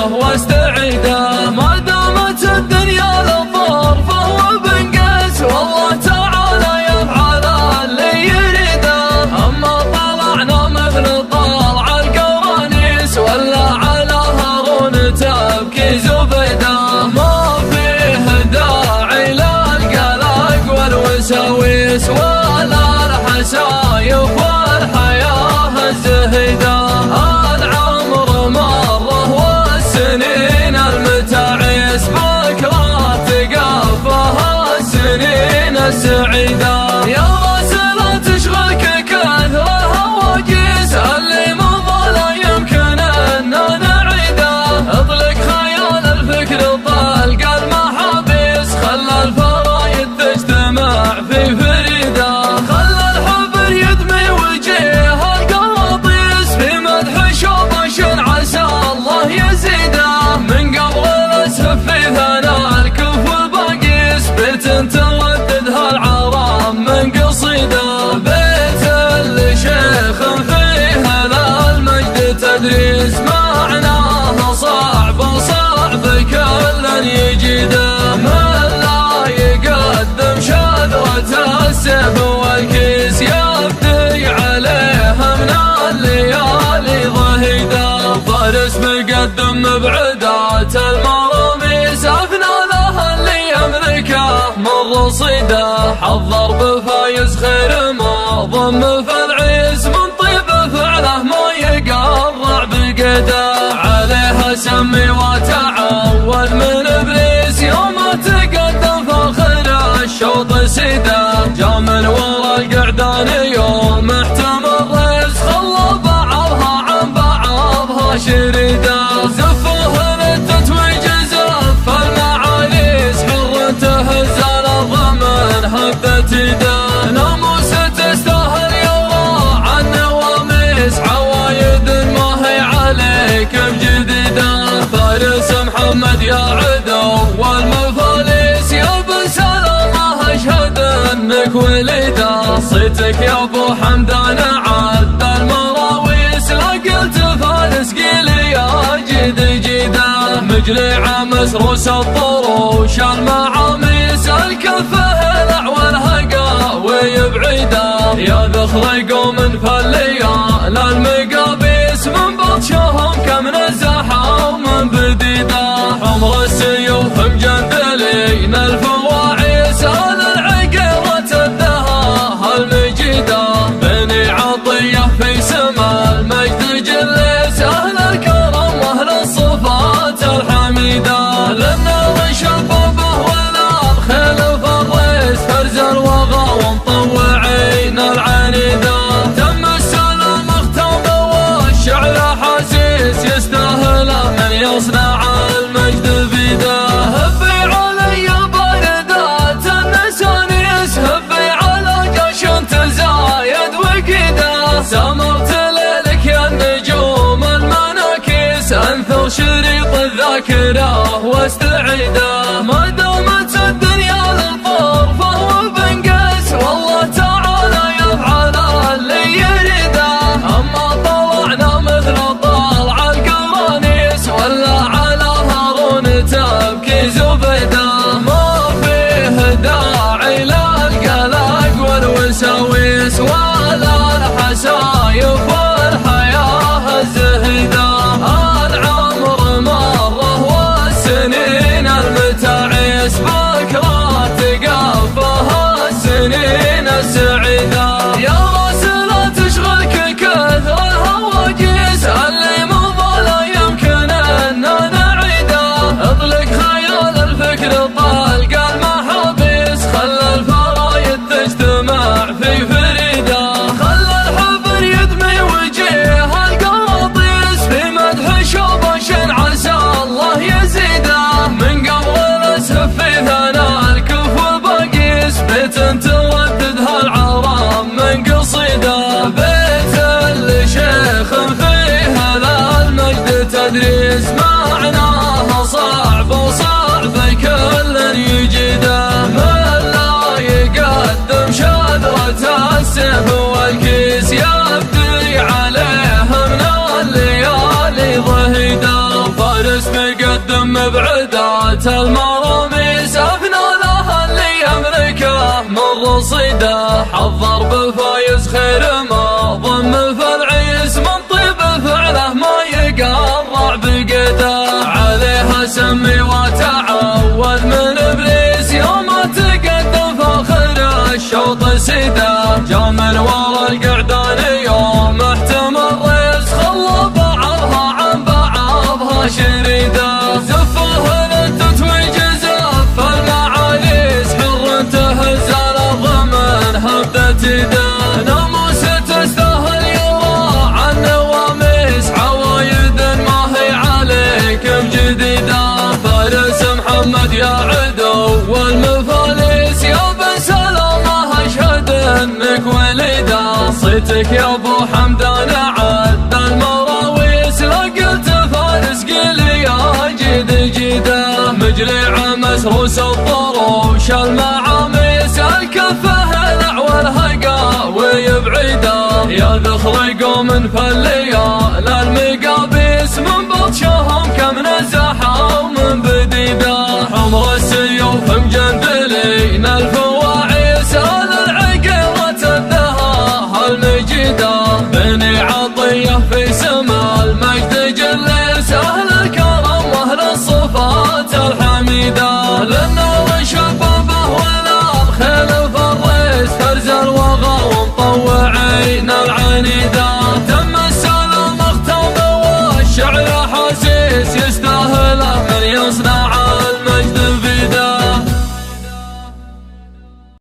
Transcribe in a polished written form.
واستعيده. ما دامت الدنيا للطور فهو بنقاس، والله تعالى يفعل اللي يريده. اما طلعنا مثل طلع القوانيس ولا على هارون تبكي زبيده. ما فيه داعي للقلق والوساويس ولا الحسايف والحياه الزهيده. العمر مره والسنين المتعيس بكره تقفها السنين السعيده. يا راسل تشغلك كثره هواجيس، اللي مضى لا يمكن اننا نعيده. اطلق خيال الفكر طلق المحابيس، خلى الفرايد تجتمع في فريده. خلى الحبر يدمي وجيه القراطيس في مدح شوبش عسى الله يزيده. من قبل الاسهف في ثناء الكف والباقيس، بيت ترددها العرام من قصيده. بيت الشيخ فيه للمجد تدريس، معناه صعب كل يجيده. من لا يقدم شذرة السيف والكيس، يبدي عليه من الليالي ضهيده. فارس مقدم مبعدات المراميس، أفنى له اللي يملكه من رصيده. حضر بفايز خير ما ضم في العيس، من طيب فعله ما يقرع بقيده. عليها سمي وتعول من ابليس، يوم تقدم فخر الشوط سيده. جا من ورا القعدان يوم احتمل ريس، خلى بعضها عن بعضها شريده. زفوه للتتويج زف المعاليس، حر تهز الارض من هبت يده. ناموسه تستاهل يرى عن نواميس، عوايد ما هي عليك بجديده. فارس محمد يا عدو والمفاليس، يا ابن سلامه اشهد انك وليده. صيتك يا ابو حمدان عد المراويس، لا قلت فارس قيلي يا جيد جيده. مجلع مسروس الطروش المعاميس، الكفه الاعول هقاوي بعيده. يا ذخر قوم فالليال المقابيس، من بطشهم كم نزحوا من بديده. حمر السيوف مجندلين الفواعيس، العقيرة الدهاها المجيده. بني عطيه في سما المجد جليس، اهل الكرم واهل الصفات الحميده. للنار شبابه ولا الخيل فريس، فرز الوغى ومطوعين العنيده. تم السلام اختام والشعر حسيس، يستاهل من يصنع المجد بيده. هبي علي باردات النسانيس، هبي على جيش تزايد وقيده. سمرت ليلك يا النجوم المناكيس، انثر شريط الذاكره واستعيده. ما دامت الدنيا للطور فهو بنقاس، والله تعالى يفعل اللي يريده. اما طلعنا مثل طلع القوانيس ولا على هارون تبكي زبيده. ما فيه داعي للقلق والوساويس ولا الحسايف والحياه الزهيده. العمر مره والسنين المتعيس، بكره تقفها السنين السعيده. يا راسل تشغلك كثر الهواجيس، اللي مضى لا يمكن اننا نعيده. اطلق خيال الفكر طلق المحابيس، خلى الفرايد تجتمع في فريده. جامل ورا القعدان يوم احتمل ريس خلى بعضها عن بعضها شريده زفه للتتويج زف المعاليس حر تهز الارض من هبدة يده ناموسه تستاهل يرى عن نواميس عوايد ما هي عليك بجديده فارس محمد يا عدو والمفاليس يا بن سلامه اشهد انك وليده صيتك يا ابو حمدان عد المراويس لا قلت فارس قل يا جد جده مجلع مسروس الضروش المعاميس الكفه العوى الهقا ويبعده يا ذخر قوم فلي